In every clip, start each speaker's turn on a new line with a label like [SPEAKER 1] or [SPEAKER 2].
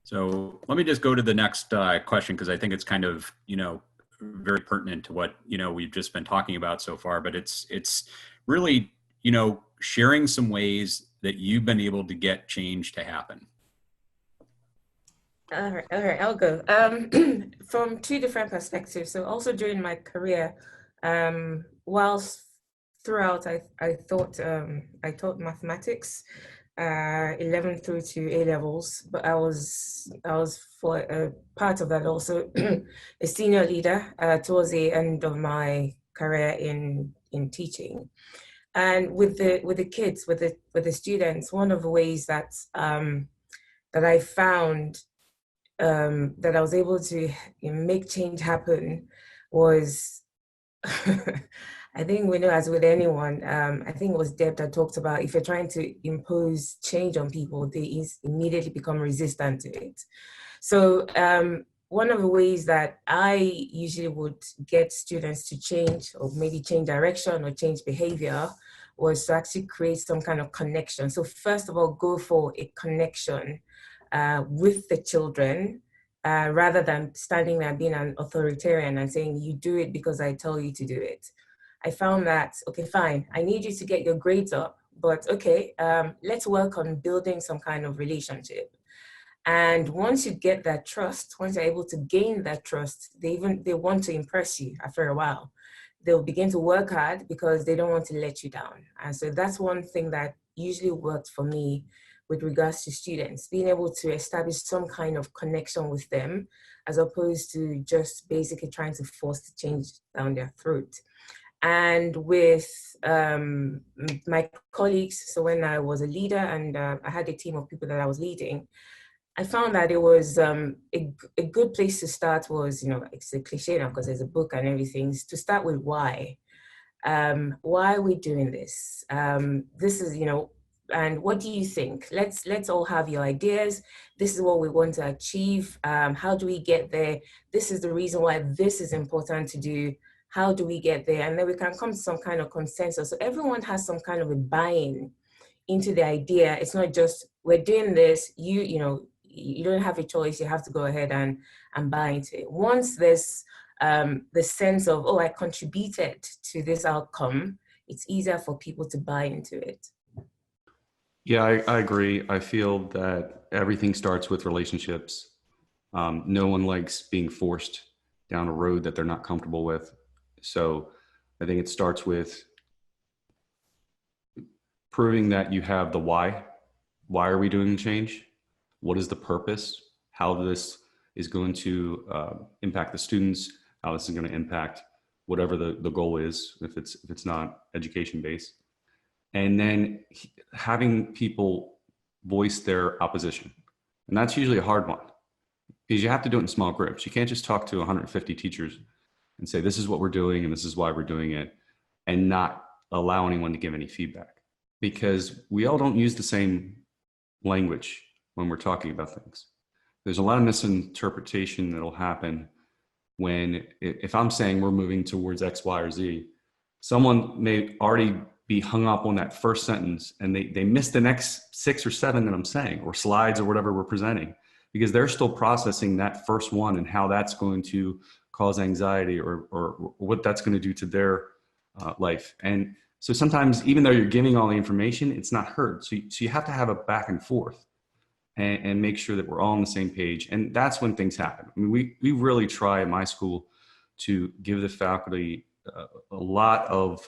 [SPEAKER 1] So let me just go to the next question because I think it's kind of, very pertinent to what, we've just been talking about so far, but it's really, sharing some ways that you've been able to get change to happen.
[SPEAKER 2] All right, I'll go. From two different perspectives. So also during my career, whilst throughout I taught mathematics, 11 through to A levels, but I was for a part of that also a senior leader towards the end of my career in teaching. And with the kids, with the students, one of the ways that I found that I was able to make change happen was I think we know, as with anyone, I think it was Deb that talked about if you're trying to impose change on people, they immediately become resistant to it. So one of the ways that I usually would get students to change or maybe change direction or change behavior was to actually create some kind of connection. So first of all, go for a connection with the children rather than standing there being an authoritarian and saying, you do it because I tell you to do it. I found that, okay, fine, I need you to get your grades up, but okay, let's work on building some kind of relationship. And once you get that trust, once you're able to gain that trust, they want to impress you after a while. They'll begin to work hard because they don't want to let you down. And so that's one thing that usually worked for me with regards to students, being able to establish some kind of connection with them, as opposed to just basically trying to force the change down their throat. And with my colleagues, so when I was a leader and I had a team of people that I was leading, I found that it was a good place to start was, it's a cliche now because there's a book and everything, is to start with why. Why are we doing this? This is, and what do you think? Let's all have your ideas. This is what we want to achieve. How do we get there? This is the reason why this is important to do. How do we get there? And then we can come to some kind of consensus. So everyone has some kind of a buy-in into the idea. It's not just we're doing this. You don't have a choice. You have to go ahead and buy into it. Once there's the sense of, oh, I contributed to this outcome, it's easier for people to buy into it.
[SPEAKER 3] Yeah, I agree. I feel that everything starts with relationships. No one likes being forced down a road that they're not comfortable with. So I think it starts with proving that you have the why. Why are we doing change? What is the purpose? How this is going to impact the students? How this is going to impact whatever the goal is, if it's not education based. And then having people voice their opposition. And that's usually a hard one because you have to do it in small groups. You can't just talk to 150 teachers and say, this is what we're doing and this is why we're doing it, and not allow anyone to give any feedback, because we all don't use the same language when we're talking about things. There's a lot of misinterpretation that'll happen when, if I'm saying we're moving towards X, Y, or Z, someone may already be hung up on that first sentence and they miss the next 6 or 7 that I'm saying, or slides or whatever we're presenting, because they're still processing that first one and how that's going to cause anxiety or what that's going to do to their life. And so sometimes, even though you're giving all the information, it's not heard. So you have to have a back and forth and make sure that we're all on the same page. And that's when things happen. I mean, we really try at my school to give the faculty a lot of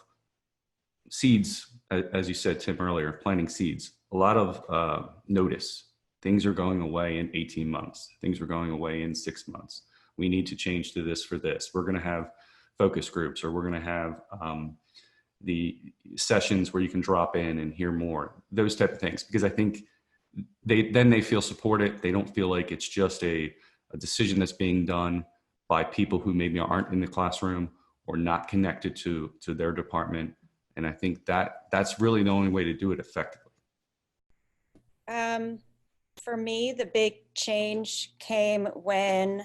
[SPEAKER 3] seeds, as you said, Tim, earlier, planting seeds, a lot of notice. Things are going away in 18 months. Things are going away in 6 months. We need to change to this for this. We're going to have focus groups, or we're going to have the sessions where you can drop in and hear more, those type of things. Because I think they feel supported. They don't feel like it's just a decision that's being done by people who maybe aren't in the classroom or not connected to their department. And I think that's really the only way to do it effectively.
[SPEAKER 4] For me, the big change came when,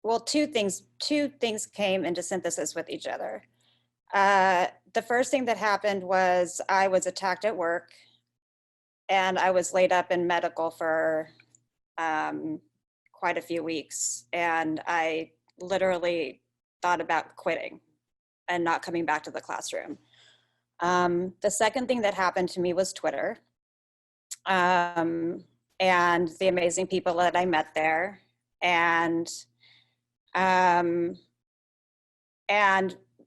[SPEAKER 4] well, two things came into synthesis with each other. The first thing that happened was I was attacked at work. and I was laid up in medical for quite a few weeks, and I literally thought about quitting and not coming back to the classroom. The second thing that happened to me was Twitter, and the amazing people that I met there, and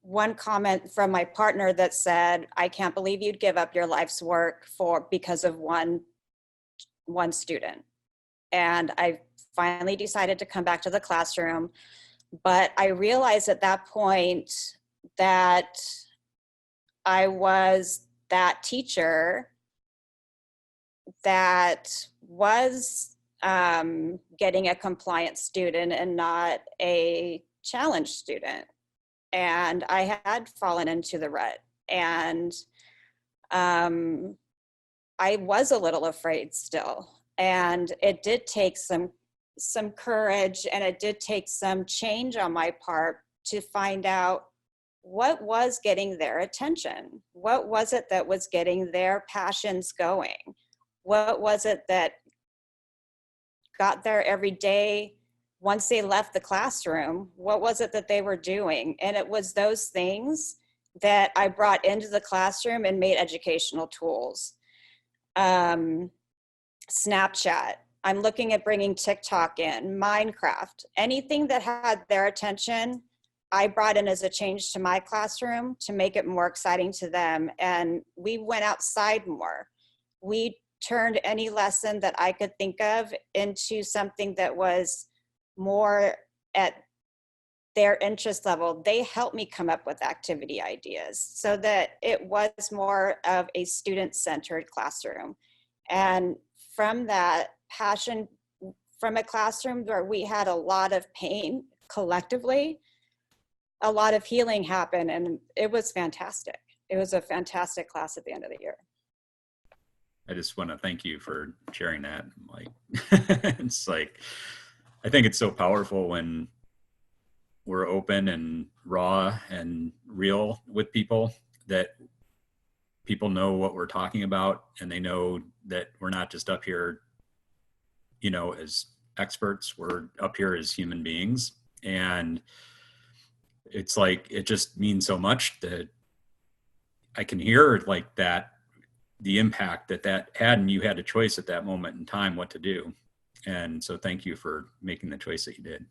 [SPEAKER 4] one comment from my partner that said, "I can't believe you'd give up your life's work because of one student." And I finally decided to come back to the classroom, but I realized at that point that I was that teacher that was getting a compliant student and not a challenged student. And I had fallen into the rut, and I was a little afraid still. And it did take some courage, and it did take some change on my part to find out what was getting their attention. What was it that was getting their passions going? What was it that got there every day once they left the classroom? What was it that they were doing? And it was those things that I brought into the classroom and made educational tools. Snapchat. I'm looking at bringing TikTok in, Minecraft, anything that had their attention, I brought in as a change to my classroom to make it more exciting to them. And we went outside more. We turned any lesson that I could think of into something that was more at their interest level. They helped me come up with activity ideas so that it was more of a student-centered classroom. And from that passion, from a classroom where we had a lot of pain collectively, a lot of healing happened, and it was fantastic. It was a fantastic class at the end of the year.
[SPEAKER 1] I just want to thank you for sharing that. Like, it's like, I think it's so powerful when we're open and raw and real with people, that people know what we're talking about, and they know that we're not just up here, you know, as experts, we're up here as human beings. And it's like, it just means so much that I can hear like that, the impact that that had, and you had a choice at that moment in time what to do. And so thank you for making the choice that you did.